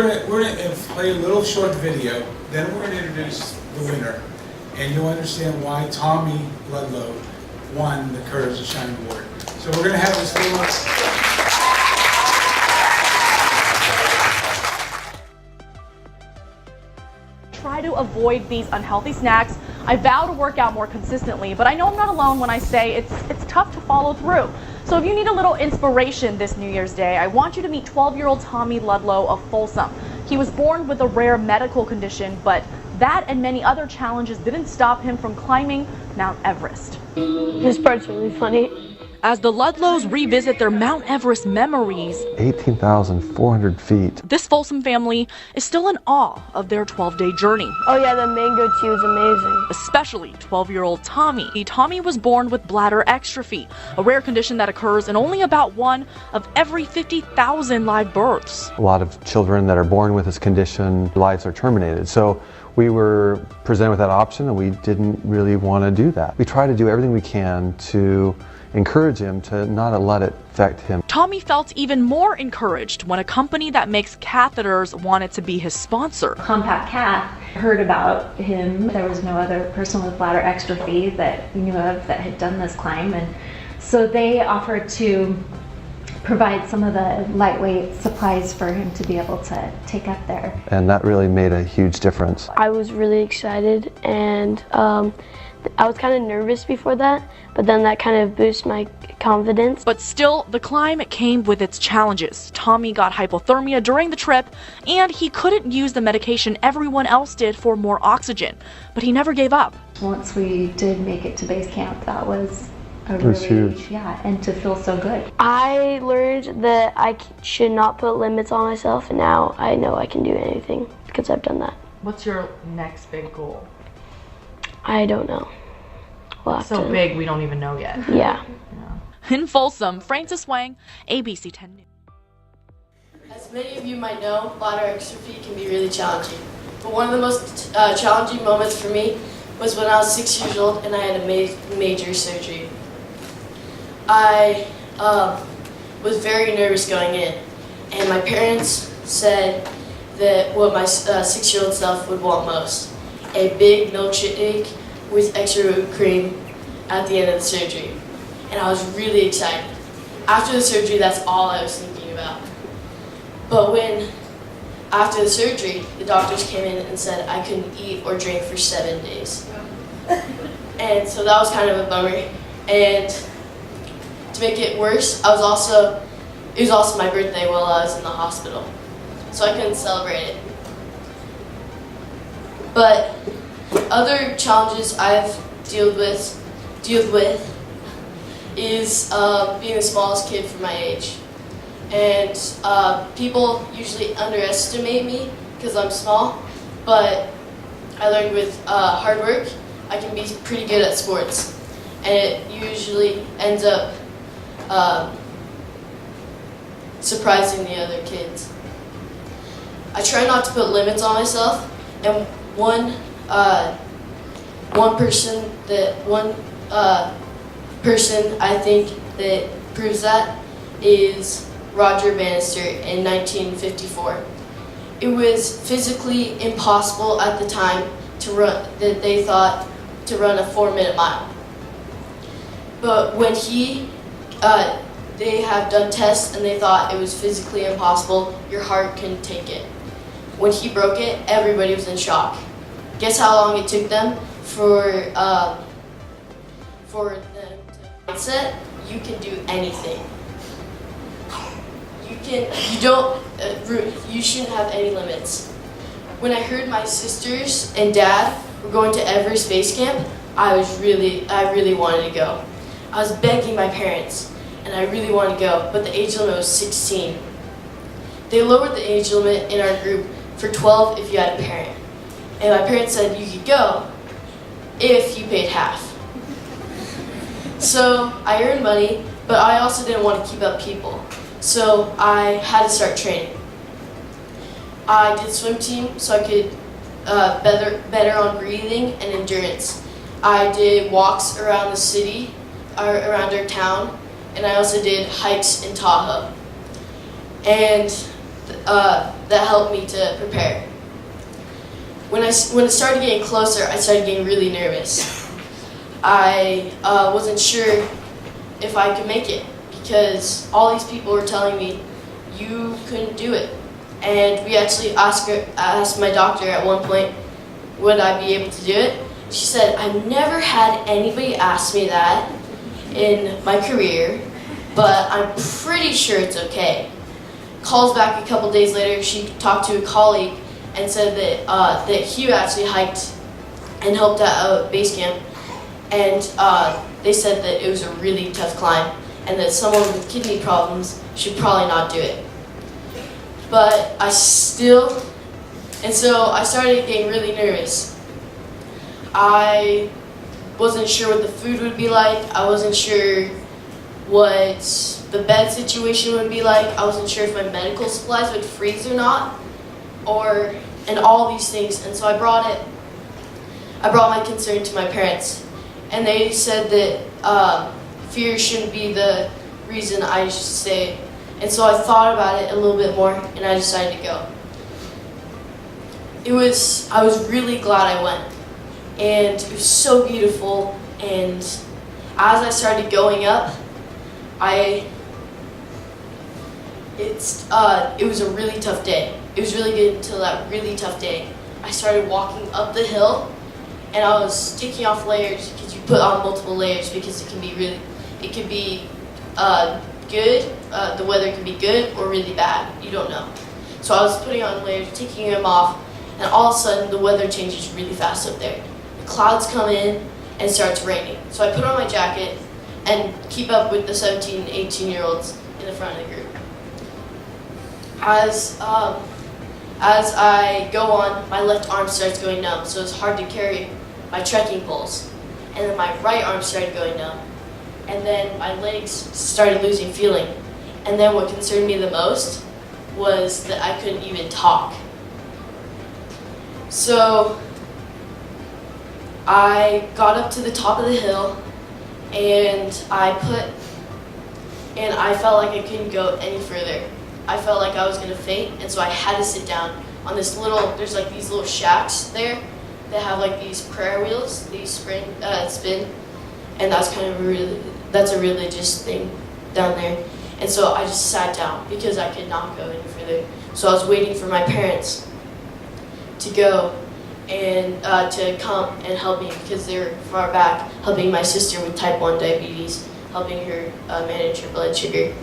we're gonna play a little short video, then we're gonna introduce the winner, and you'll understand why Tommy Ludlow won the Courage to Shine Award. So we're gonna have this little. Try to avoid these unhealthy snacks. I vow to work out more consistently, but I know I'm not alone when I say it's tough to follow through. So if you need a little inspiration this New Year's Day, I want you to meet 12-year-old Tommy Ludlow of Folsom. He was born with a rare medical condition, but that and many other challenges didn't stop him from climbing Mount Everest. This part's really funny. As the Ludlows revisit their Mount Everest memories, 18,400 feet. this Folsom family is still in awe of their 12-day journey. Oh yeah, the mango tea was amazing. Especially 12-year-old Tommy. Tommy was born with bladder exstrophy, a rare condition that occurs in only about 1 of every 50,000 live births. A lot of children that are born with this condition, lives are terminated. So we were presented with that option and we didn't really want to do that. We try to do everything we can to encourage him to not let it affect him. Tommy felt even more encouraged when a company that makes catheters wanted to be his sponsor. Compact Cath heard about him. There was no other person with bladder exstrophy that we knew of that had done this climb, and so they offered to provide some of the lightweight supplies for him to be able to take up there. And that really made a huge difference. I was really excited, and I was kind of nervous before that, but then that kind of boosted my confidence. But still, the climb came with its challenges. Tommy got hypothermia during the trip, and he couldn't use the medication everyone else did for more oxygen. But he never gave up. Once we did make it to base camp, that was It was huge. Yeah, and to feel so good. I learned that I should not put limits on myself, and now I know I can do anything because I've done that. What's your next big goal? I don't know. So big, we don't even know yet. Yeah. In Folsom, Francis Wang, ABC 10 News. As many of you might know, bladder exstrophy can be really challenging. But one of the most challenging moments for me was when I was 6 years old and I had a major surgery. I was very nervous going in, and my parents said that what my 6-year-old self would want most: a big milkshake with extra whipped cream at the end of the surgery. And I was really excited. After the surgery, that's all I was thinking about. But after the surgery, the doctors came in and said I couldn't eat or drink for 7 days. And so that was kind of a bummer. And to make it worse, it was also my birthday while I was in the hospital. So I couldn't celebrate it. But other challenges I've dealt with is being the smallest kid for my age. And people usually underestimate me because I'm small, but I learned with hard work, I can be pretty good at sports. And it usually ends up surprising the other kids. I try not to put limits on myself, and one person I think that proves that is Roger Bannister in 1954. It was physically impossible at the time they thought to run a 4-minute mile. But when they have done tests and they thought it was physically impossible, your heart couldn't take it. When he broke it, everybody was in shock. Guess how long it took them for them to mindset? You can do anything. You shouldn't have any limits. When I heard my sisters and dad were going to Everest Base Camp, I really wanted to go. I was begging my parents, and I really wanted to go, but the age limit was 16. They lowered the age limit in our group for 12 if you had a parent. And my parents said you could go if you paid half. So I earned money, but I also didn't want to keep up people. So I had to start training. I did swim team so I could better on breathing and endurance. I did walks around the city, or around our town, and I also did hikes in Tahoe. And that helped me to prepare. When it started getting closer, I started getting really nervous. I wasn't sure if I could make it because all these people were telling me you couldn't do it. And we actually asked my doctor at one point, would I be able to do it? She said, I've never had anybody ask me that in my career, but I'm pretty sure it's okay. Calls back a couple days later, she talked to a colleague and said that he actually hiked and helped at base camp, and they said that it was a really tough climb and that someone with kidney problems should probably not do it. But so I started getting really nervous. I wasn't sure what the food would be like. I wasn't sure what the bed situation would be like. I wasn't sure if my medical supplies would freeze or not, and all these things. And so I brought my concern to my parents, and they said that fear shouldn't be the reason I should stay. And so I thought about it a little bit more, and I decided to go. I was really glad I went, and it was so beautiful. And as I started going up, it was a really tough day. It was really good until that really tough day. I started walking up the hill, and I was taking off layers because you put on multiple layers because it could be good. The weather can be good or really bad. You don't know. So I was putting on layers, taking them off, and all of a sudden the weather changes really fast up there. The clouds come in and it starts raining. So I put on my jacket and keep up with the 17, 18-year-olds in the front of the group. As I go on, my left arm starts going numb, so it's hard to carry my trekking poles. And then my right arm started going numb. And then my legs started losing feeling. And then what concerned me the most was that I couldn't even talk. So I got up to the top of the hill, and I felt like I couldn't go any further. I felt like I was gonna faint, and so I had to sit down on there's like these little shacks there that have like these prayer wheels, these spin, and that's a religious thing down there. And so I just sat down because I could not go any further. So I was waiting for my parents to go and to come and help me because they were far back, helping my sister with type 1 diabetes, helping her manage her blood sugar.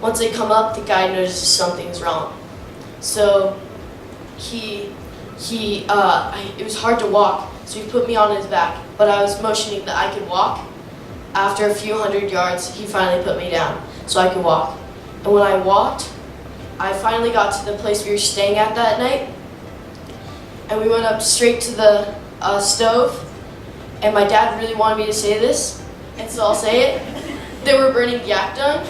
Once they come up, the guy notices something's wrong. So it was hard to walk, so he put me on his back, but I was motioning that I could walk. After a few hundred yards, he finally put me down so I could walk. And when I walked, I finally got to the place we were staying at that night, and we went up straight to the stove, and my dad really wanted me to say this, and so I'll say it. They were burning yak dung.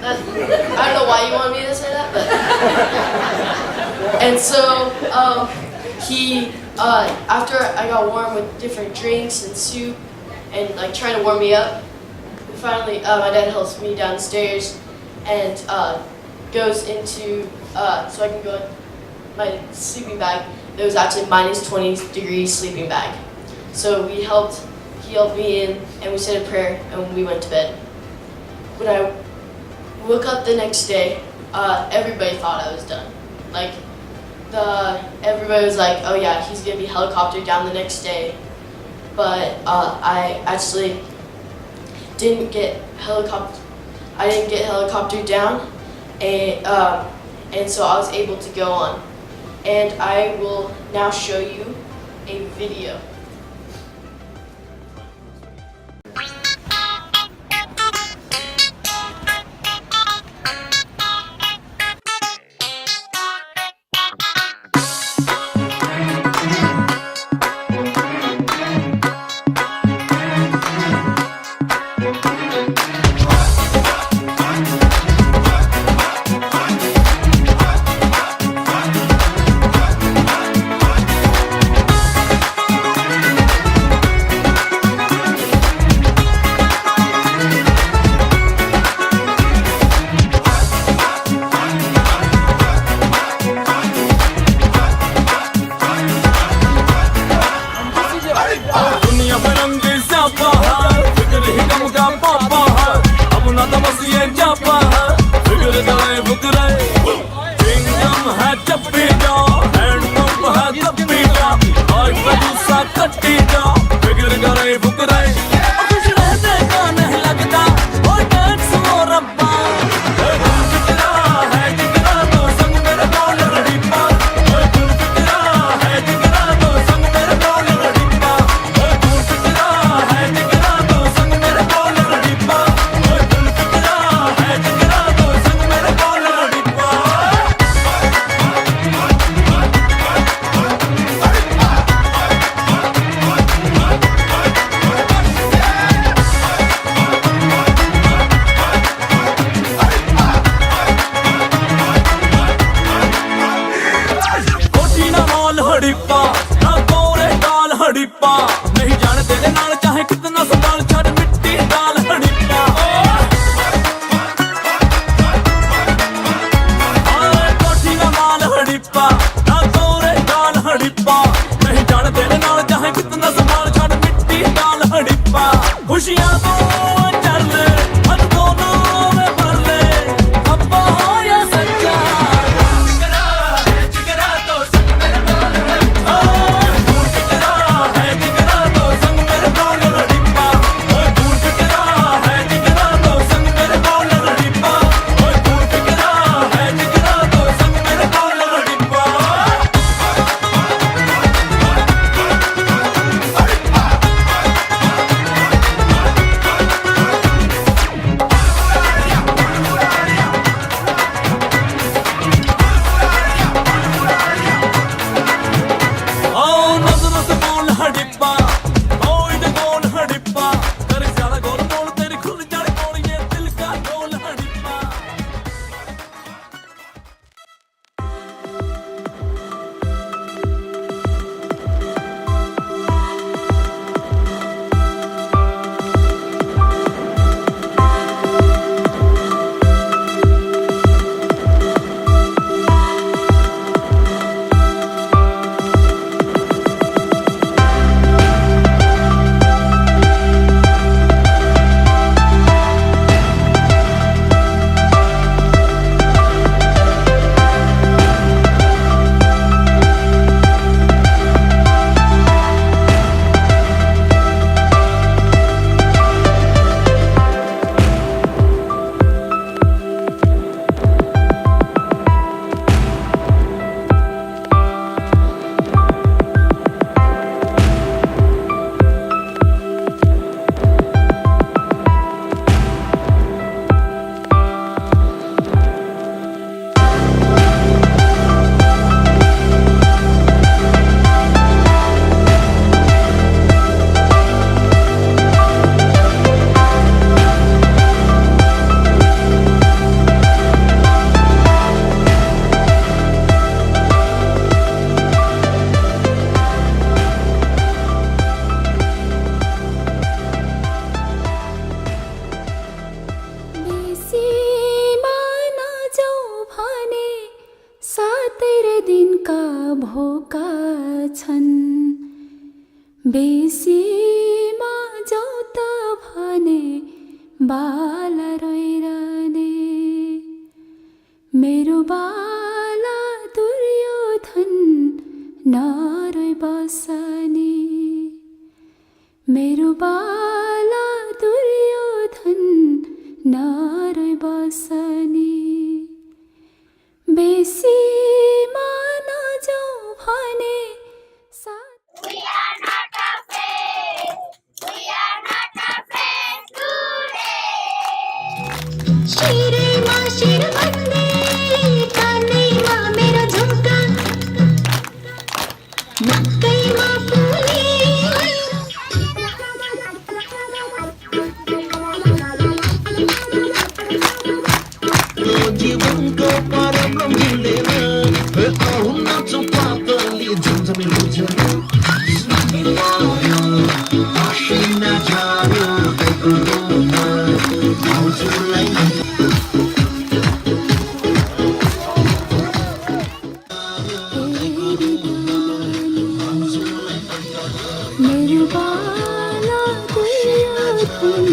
I don't know why you wanted me to say that, but... And so, after I got warm with different drinks and soup, and like trying to warm me up, finally, my dad helps me downstairs and goes into, so I can go in my sleeping bag. There was actually -20 sleeping bag. So he helped me in, and we said a prayer, and we went to bed. When I woke up the next day, everybody thought I was done. Like, everybody was like, oh yeah, he's gonna be helicoptered down the next day. But I actually didn't get helicoptered down, and so I was able to go on. And I will now show you a video. चप्पी जा hand pump है कप्पी जा आज का दूसरा कट्टी जा फिक्र करे फुकरे खुश रहने का नहीं लगता और डांस हो रब्बा फिकरा है जिगरा तो संग मेरे बोल रड़ी पा फिकरा है जिगरा तो संग मेरे बोल रड़ी पा फिकरा है जिगरा तो संग मेरे बोल रड़ी पा फिकरा है जिगरा तो संग मेरे बोल रड़ी पा कोठी ना मॉल हड़िप्पा ना कोरे डाल हड़िप्पा नहीं जाने तेरे नाल चाहे कितना संभाल छड़ मिट्टी डाल हड़िप्पा कोठी ना मॉल हड़िप्पा ना कोरे डाल हड़िप्पा नहीं जाने तेरे नाल चाहे कितना संभाल छड़ मिट्टी डाल हड़िप्पा खुशियां तो चल ले हद दोनों में भर ले अब्बा हो या सच्चा जिगरा तो संग मेरे बोल रड़िप्पा जिगरा है जिगरा तो संग मेरे बोल रड़िप्पा जिगरा है जिगरा तो संग मेरे बोल रड़िप्पा जिगरा है जिगरा तो संग मेरे बोल रड़िप्पा नजरों से बोल हड़िप्पा कोई दे बोल हड़िप्पा तेरे ज्यादा गोल बोल तेरी खुल जाए बोल ये दिल का ढोल हड़िप्पा बेसीमा नजाऊ भने 70 दिनका भोका छन् बेसीमा जाऊ त भने बाला रोइरहने मेरो बाला दुर्योधन नरोइ बसनी मेरो बाला दुर्योधन नरोइ बसनी बेसीमा नजाऊ भने We are not afraid. We are not afraid today. शिरमा शिर भन्ने कानैमा मेरो झुम्का नक्कैमा फुले जीवनको परम मिलेन आउन चौपातले झन्झमे लुझ्यो असिना जायो तैको आउँछुलाई मेरो बाला दुर्योधन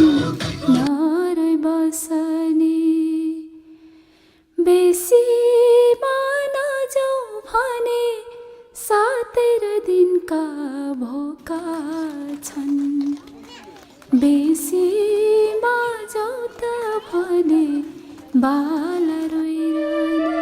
नरोइ बसनी बेसीमा नजाऊ भने 17 दिनका भोका छन् बेसीमा जाऊ त भने बाल रोइरहने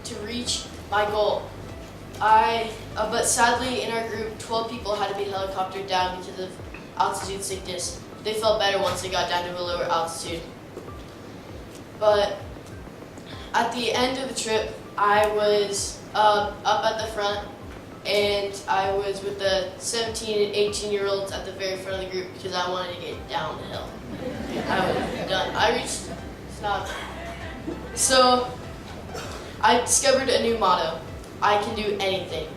to reach my goal. But sadly in our group, 12 people had to be helicoptered down because of altitude sickness. They felt better once they got down to a lower altitude. But at the end of the trip, I was up at the front, and I was with the 17 and 18-year-olds at the very front of the group because I wanted to get down the hill. I was done. I reached stop. So I discovered a new motto: I can do anything.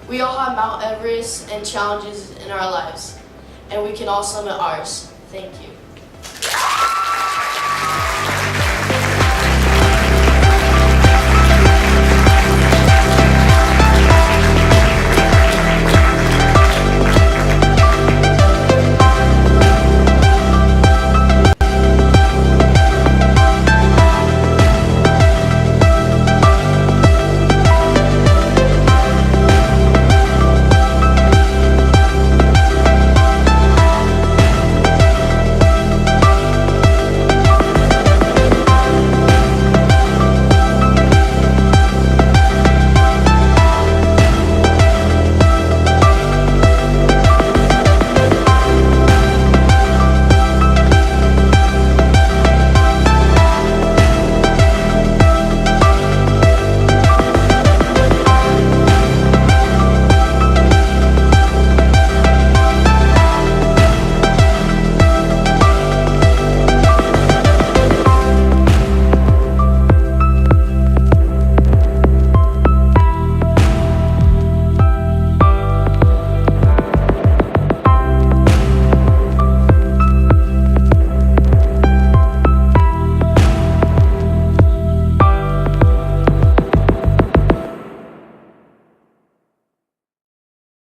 We all have Mount Everest and challenges in our lives, and we can all summit ours. Thank you.